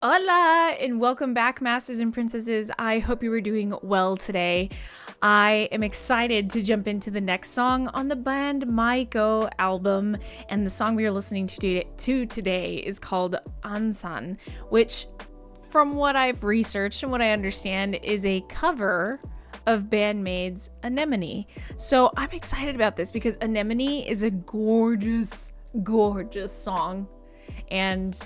Hola and welcome back, Masters and Princesses. I hope you were doing well today. I am excited to jump into the next song on the BAND-MAIKO album, and the song we are listening to today is called Ansan, which, from what I've researched and what I understand, is a cover of BAND-MAID's Anemone. So I'm excited about this because Anemone is a gorgeous, gorgeous song, and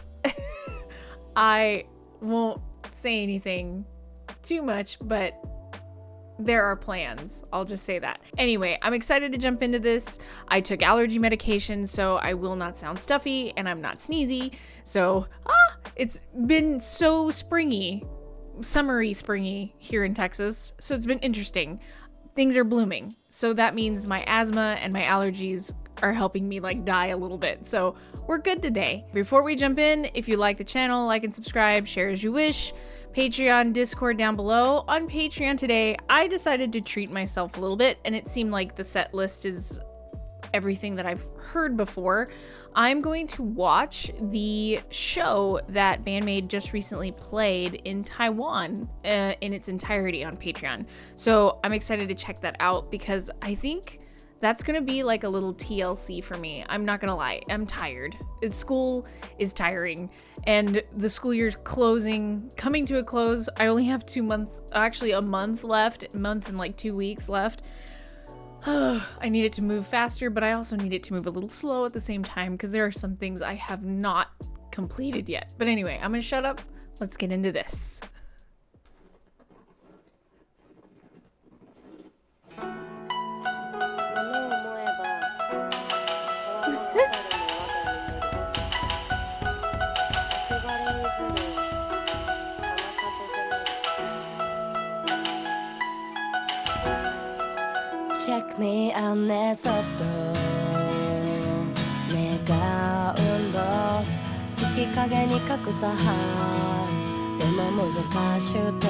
I won't say anything too much, but there are plans. I'll just say that. Anyway, I'm excited to jump into this. I took allergy medication, so I will not sound stuffy and I'm not sneezy. So, it's been so springy, summery springy here in Texas. So it's been interesting. Things are blooming. So that means my asthma and my allergies are helping me die a little bit. So we're good today. Before we jump in, if you like the channel, like and subscribe, share as you wish. Patreon, Discord down below. On Patreon today, I decided to treat myself a little bit, and it seemed like the set list is everything that I've heard before. I'm going to watch the show that BAND-MAID just recently played in Taiwan in its entirety on Patreon. So I'm excited to check that out because I think that's gonna be like a little TLC for me. I'm not gonna lie, I'm tired. School is tiring, and the school year's coming to a close. I only have 2 months, actually a month left, a month and 2 weeks left. I need it to move faster, but I also need it to move a little slow at the same time because there are some things I have not completed yet. But anyway, I'm gonna shut up. Let's get into this. Check me out ねそっと願うんだ月影に隠さはでも難しゅて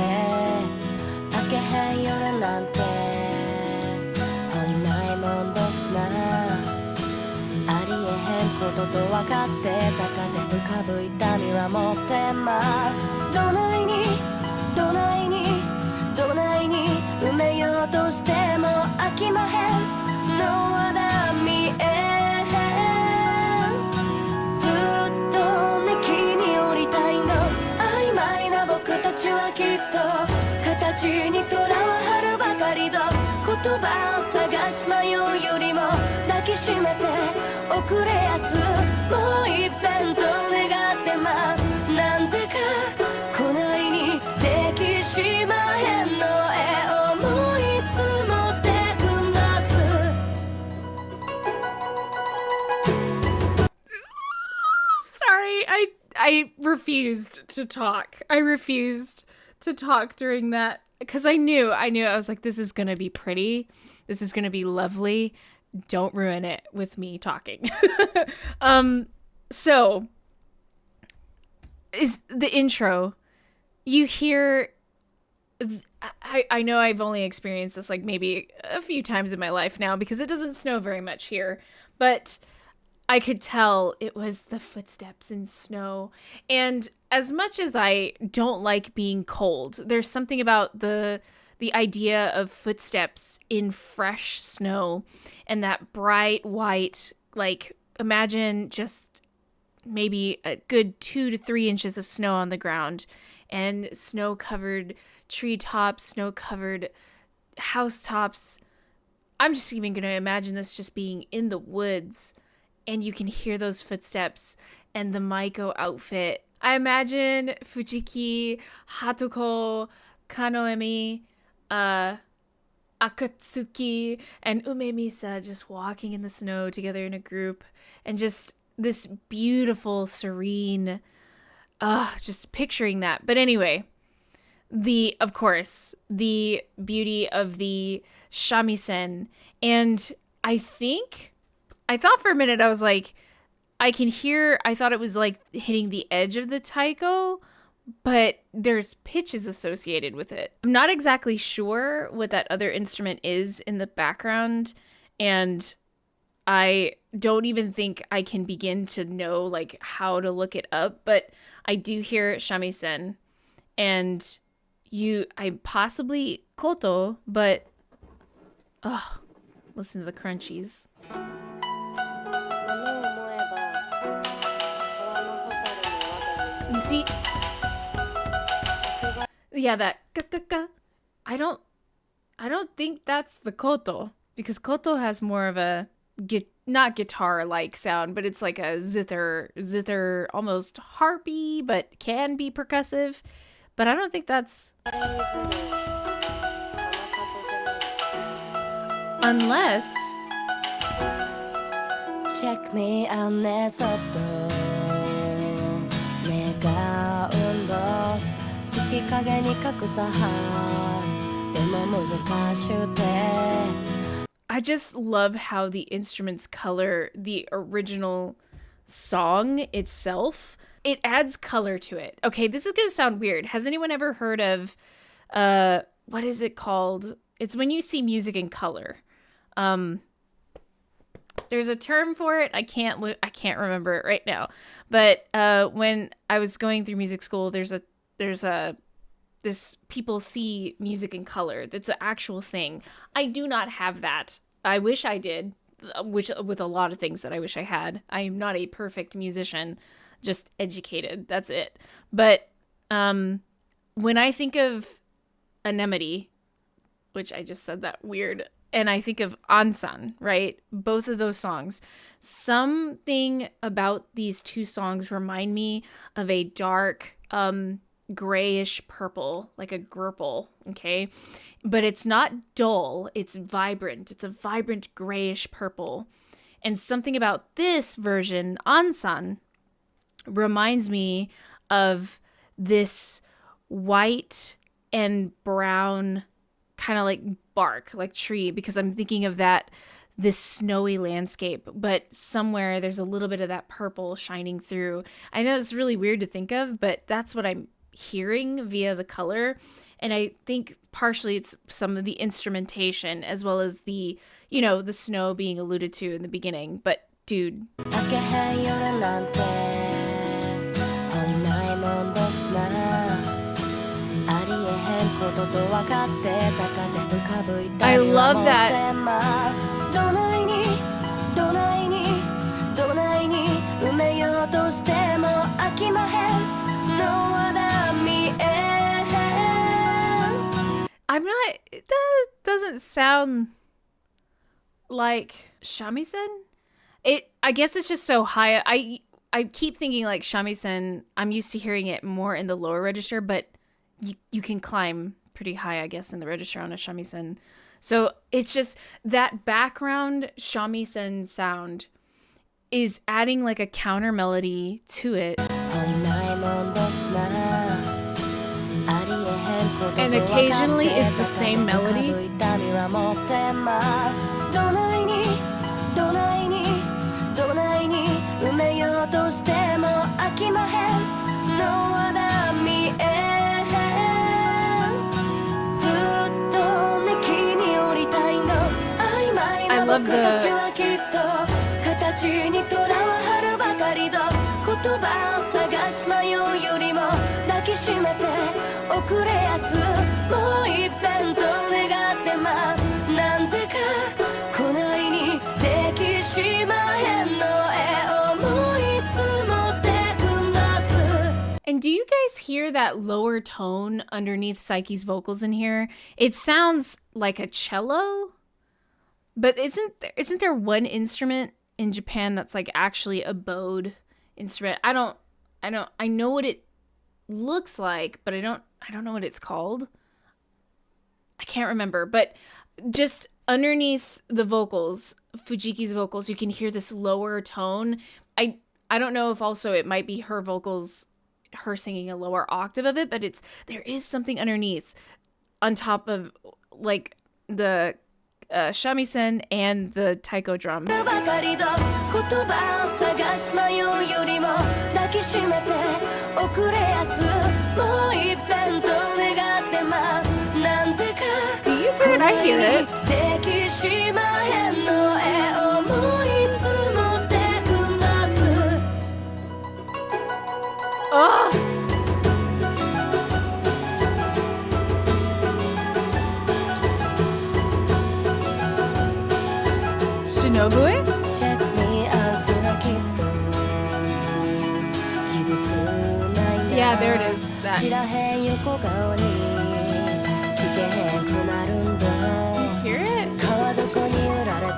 明けへん夜なんてほいないもんどすなありえへんことと分かってたかで浮かぶ痛みは持ってまどないにどないにどないに埋めようとしても飽きまへんのはだ見えへんずっとね木に降りたいんだ曖昧な僕たちはきっと形にとらわはるばかりだ言葉を探し迷うよりも抱きしめて遅れやすもう一遍と願ってまなんてかこないにできしまへんの思いつもってくんだす Sorry, I refused to talk. I refused to talk during that because I knew I was like, this is gonna be pretty, this is gonna be lovely, don't ruin it with me talking. So is the intro. You hear, I know I've only experienced this maybe a few times in my life now because it doesn't snow very much here, but I could tell it was the footsteps in snow. And as much as I don't like being cold, there's something about the idea of footsteps in fresh snow and that bright white, imagine just maybe a good 2 to 3 inches of snow on the ground and snow-covered treetops, snow-covered housetops. I'm just even going to imagine this just being in the woods, and you can hear those footsteps and the Maiko outfit. I imagine Fujiki, Hatoko, Kanoemi, Akatsuki, and Umemisa just walking in the snow together in a group, and just this beautiful, serene, just picturing that. But anyway, of course, the beauty of the shamisen. And I thought for a minute, I was like, I thought it was hitting the edge of the taiko, but there's pitches associated with it. I'm not exactly sure what that other instrument is in the background, and I don't even think I can begin to know how to look it up, but I do hear shamisen, and I possibly koto, but listen to the crunchies. You see, yeah, that ka. I don't think that's the koto, because koto has more of a not guitar-like sound, but it's like a zither, almost harpy, but can be percussive. But I don't think that's, unless Check me outねそっと願うんだ月影に隠さはでも難しゅて I just love how the instruments color the original song itself. It adds color to it. Okay, this is gonna sound weird. Has anyone ever heard of what is it called? It's when you see music in color. There's a term for it. I can't remember it right now. But when I was going through music school, there's people see music in color. That's an actual thing. I do not have that. I wish I did, which with a lot of things that I wish I had. I am not a perfect musician, just educated. That's it. But when I think of anemone, which I just said that weird, and I think of ansan, right? Both of those songs. Something about these two songs remind me of a dark, grayish purple, like a purple, okay? But it's not dull, it's vibrant. It's a vibrant grayish purple. And something about this version, ansan, reminds me of this white and brown kind of like bark, like tree, because I'm thinking of this snowy landscape, but somewhere there's a little bit of that purple shining through. I know it's really weird to think of, but that's what I'm hearing via the color. And I think partially it's some of the instrumentation as well as the snow being alluded to in the beginning. But dude, I love that. That doesn't sound like shamisen. I guess it's just so high. I keep thinking like shamisen, I'm used to hearing it more in the lower register, but you can climb pretty high, I guess, in the register on a shamisen. So it's just that background shamisen sound is adding like a counter melody to it. And occasionally it's the same melody. I love And do you guys hear that lower tone underneath Psyche's vocals in here? It sounds like a cello, but isn't there one instrument in Japan that's like actually a bowed instrument? I know what it looks like, but I don't know what it's called. I can't remember, but just underneath the vocals, Fujiki's vocals, you can hear this lower tone. I don't know if also it might be her vocals, her singing a lower octave of it, but there is something underneath on top of like the shamisen and the taiko drum. Do you hear it? I hear it. Oh! Shinobu? Check me out, 空きっと傷つないな Yeah, there it is. 知 That. らへん横顔に聞けへんくなるんだ You hear it? 川床に揺られて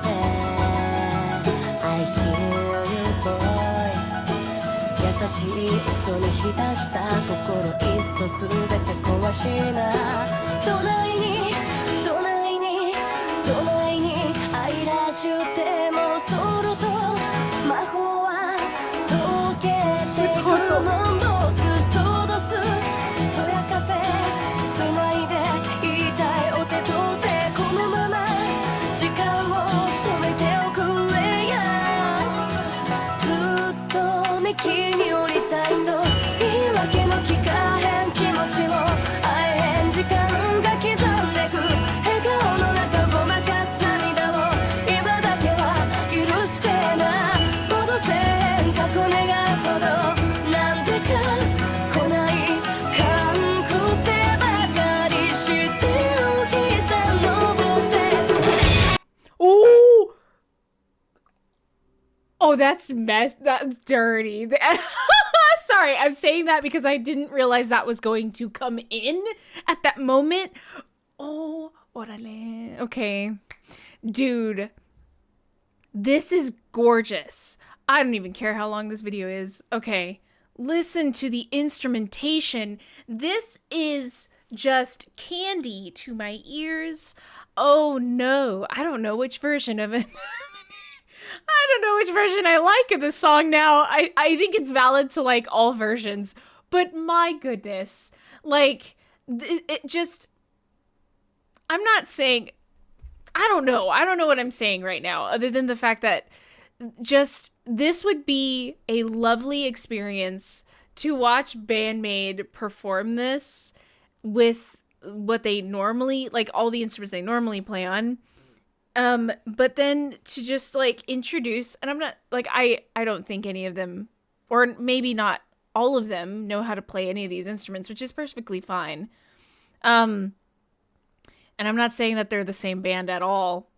I hear your voice 優しい嘘に浸した心いっそすべて壊しなどないにどないにどないに愛らしゅうてもそろと魔法は溶けてくもんどすそうどすそやかてつないでいたいお手と手このまま時間を止めておくれやずっとね木に降りたいの言い訳の聞かへん気持ちを会えへん時間が刻んでく笑顔の中ごまかす涙を今だけは許してな戻せへん過去願うほどなんでか来ないかんくてばかりしてる日さ登ってく Oh! Oh, that's that's dirty. Sorry, I'm saying that because I didn't realize that was going to come in at that moment. Oh, orale. Okay. Dude, this is gorgeous. I don't even care how long this video is. Okay. Listen to the instrumentation. This is just candy to my ears. Oh no. I don't know which version of it. I don't know which version I like of this song now. I think it's valid to like all versions, but my goodness, like it just, I'm not saying, I don't know what I'm saying right now other than the fact that just this would be a lovely experience to watch BAND-MAID perform this with what they normally, like all the instruments they normally play on. But then to just like introduce, and I'm not like, I don't think any of them, or maybe not all of them, know how to play any of these instruments, which is perfectly fine. And I'm not saying that they're the same band at all,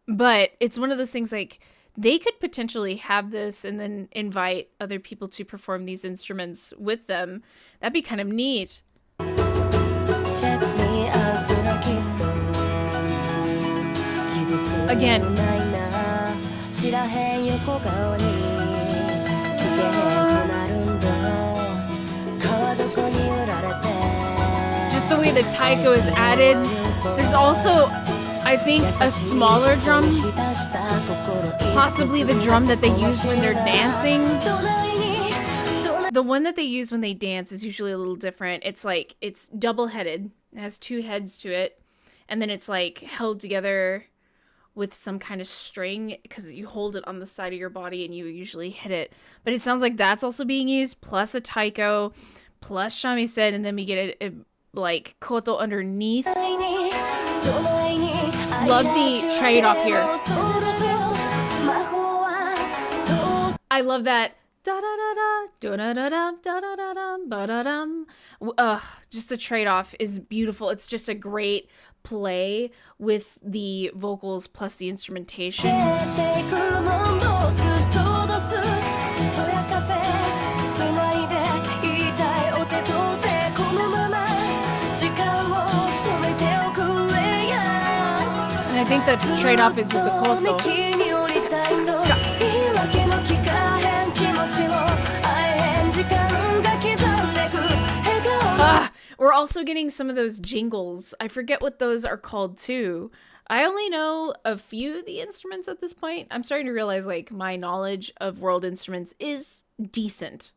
but it's one of those things like they could potentially have this and then invite other people to perform these instruments with them. That'd be kind of neat. Check me out, 空きっとAgain. 知らへん横顔に聞けへんくなるんだ川床に揺られて Just the way the taiko is added. There's also, I think, a smaller drum. Possibly the drum that they use when they're dancing. The one that they use when they dance is usually a little different. It's like, it's double-headed. It has two heads to it. And then it's like held together with some kind of string because you hold it on the side of your body and you usually hit it. But it sounds like that's also being used, plus a taiko, plus shamisen, and then we get a like koto underneath. Love the trade-off here. I love that. Just the trade-off is beautiful. It's just a great play with the vocals plus the instrumentation. And I think the trade-off is with the koto. We're also getting some of those jingles. I forget what those are called too. I only know a few of the instruments at this point. I'm starting to realize like my knowledge of world instruments is decent,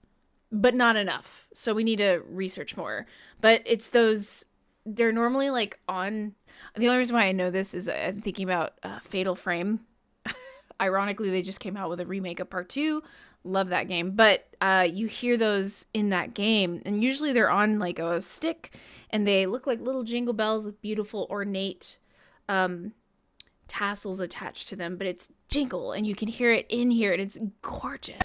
but not enough. So we need to research more. But it's those, they're normally like on, the only reason why I know this is I'm thinking about Fatal Frame. Ironically, they just came out with a remake of Part 2. Love that game. But you hear those in that game, and usually they're on like a stick, and they look like little jingle bells with beautiful ornate tassels attached to them, but it's jingle, and you can hear it in here, and it's gorgeous.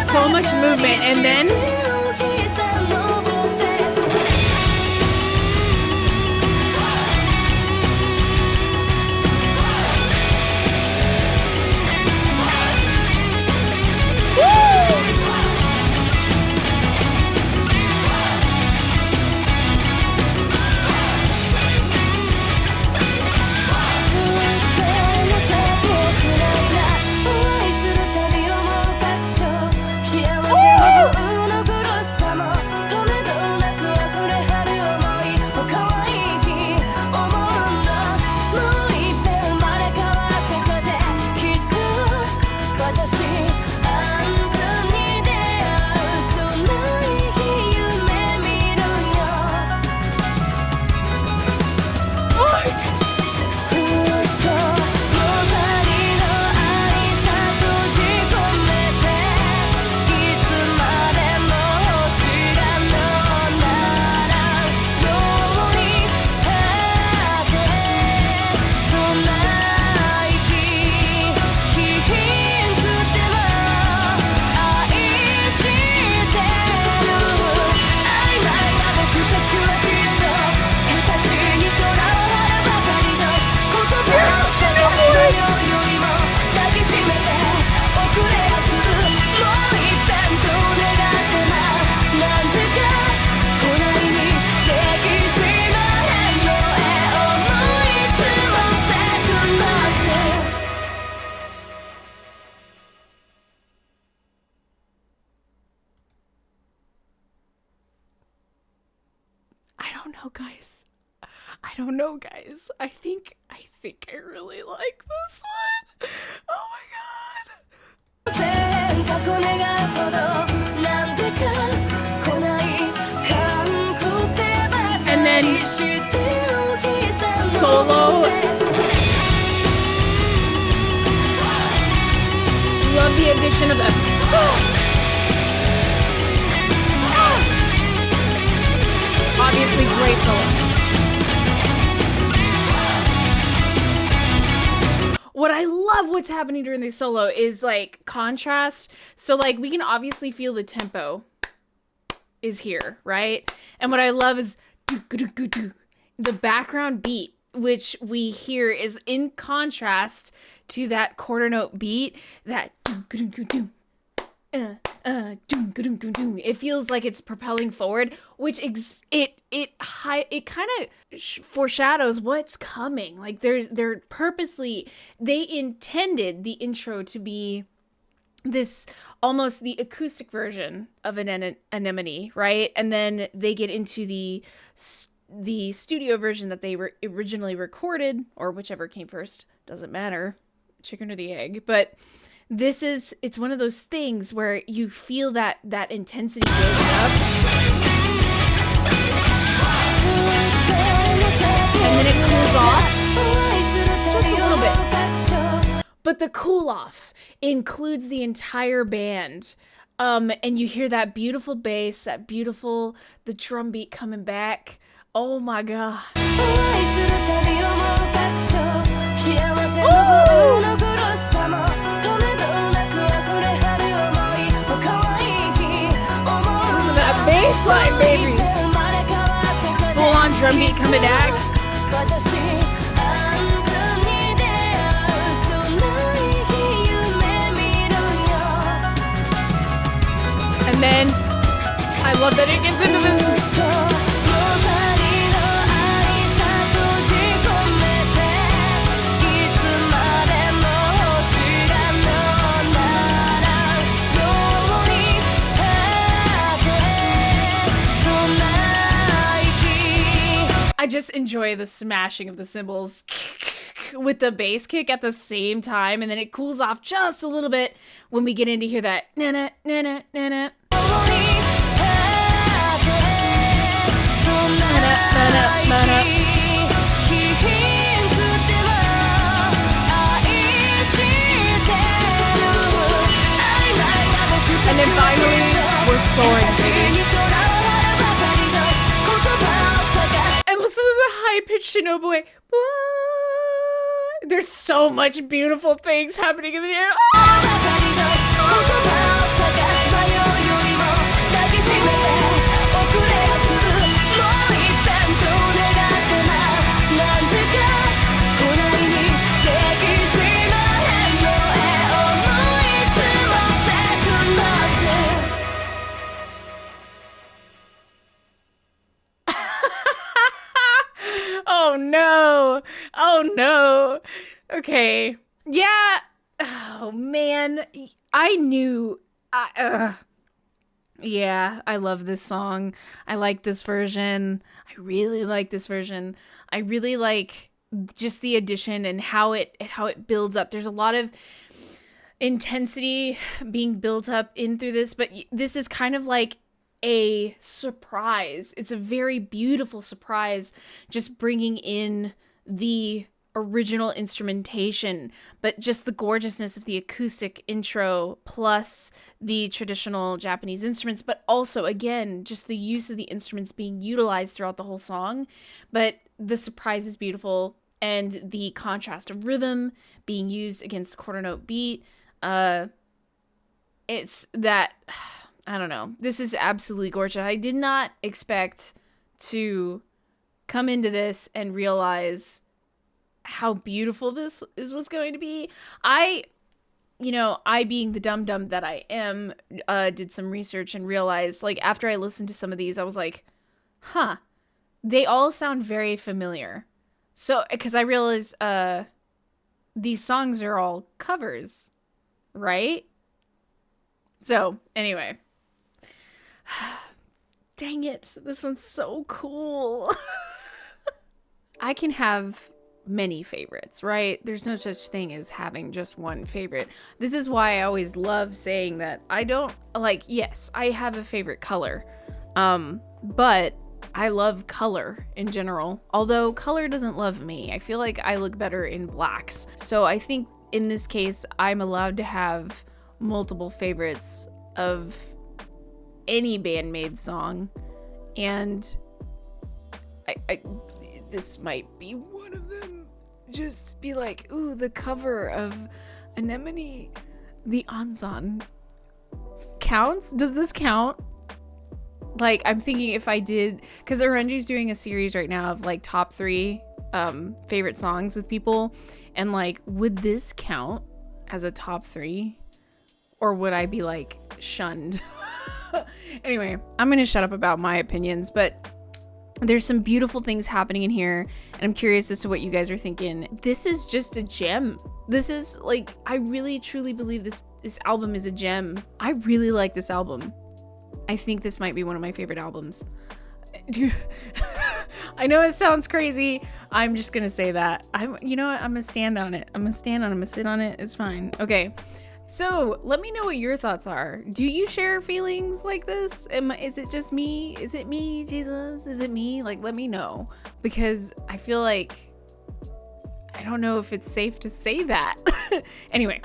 So much movement, and then I don't know, guys. I think I really like this one. Oh my god. And then solo. Love the addition of obviously great solo. What I love what's happening during the solo is like contrast. So like we can obviously feel the tempo is here, right? And what I love is the background beat, which we hear is in contrast to that quarter note beat, that it feels like it's propelling forward, which it kind of foreshadows what's coming. Like they're purposely, they intended the intro to be this almost the acoustic version of an anemone, right? And then they get into the studio version that they originally recorded, or whichever came first, doesn't matter, chicken or the egg, but it's one of those things where you feel that intensity building up, and then it cools off just a little bit. But the cool off includes the entire band, and you hear that beautiful bass, the drum beat coming back. Oh my god. Baseline, baby. Full on drum beat coming back. And then I love that it gets into this. I just enjoy the smashing of the cymbals with the bass kick at the same time, and then it cools off just a little bit when we get into hear that na na na na na na. And then finally, we're soaring, baby. And listen to the high-pitched Shinobu. There's so much beautiful things happening in the air. Oh no. Okay. Yeah. Oh man. I knew. Yeah, I love this song. I like this version. I really like this version. I really like just the addition and how it builds up. There's a lot of intensity being built up in through this, but this is kind of like a surprise. It's a very beautiful surprise, just bringing in the original instrumentation, but just the gorgeousness of the acoustic intro plus the traditional Japanese instruments, but also again just the use of the instruments being utilized throughout the whole song. But the surprise is beautiful, and the contrast of rhythm being used against the quarter note beat. It's that, I don't know. This is absolutely gorgeous. I did not expect to come into this and realize how beautiful this was going to be. I being the dum-dum that I am, did some research and realized, like, after I listened to some of these, I was like, huh, they all sound very familiar. So, because I realized, these songs are all covers, right? So, anyway. Dang it. This one's so cool. I can have many favorites, right? There's no such thing as having just one favorite. This is why I always love saying that I don't, like, yes, I have a favorite color. But I love color in general. Although color doesn't love me. I feel like I look better in blacks. So I think in this case, I'm allowed to have multiple favorites of any BAND-MAID song, and I this might be one of them. Just be like, ooh, the cover of Anemone, the Ansan counts. Does this count? Like, I'm thinking if I did, because Oranji's doing a series right now of like top 3 favorite songs with people, and like, would this count as a top 3, or would I be like shunned? Anyway, I'm gonna shut up about my opinions, but there's some beautiful things happening in here, and I'm curious as to what you guys are thinking. This is just a gem. This is like, I really truly believe this album is a gem. I really like this album. I think this might be one of my favorite albums. I know it sounds crazy. I'm just gonna say that. You know what? I'm gonna stand on it. I'm gonna sit on it. It's fine. Okay. So let me know what your thoughts are. Do you share feelings like this? Is it just me? Is it me, Jesus? Is it me? Like, let me know, because I feel like, I don't know if it's safe to say that. Anyway,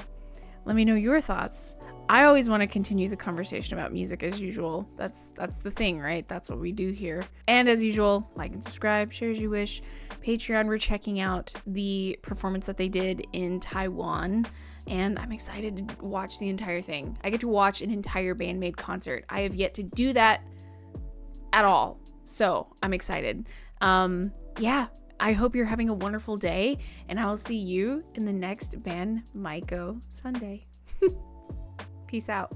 let me know your thoughts. I always want to continue the conversation about music as usual. That's the thing, right? That's what we do here. And as usual, like and subscribe, share as you wish. Patreon, we're checking out the performance that they did in Taiwan, and I'm excited to watch the entire thing. I get to watch an entire BAND-MAID concert. I have yet to do that at all, so I'm excited. Yeah, I hope you're having a wonderful day, and I will see you in the next BAND-MAIKO Sunday. Peace out.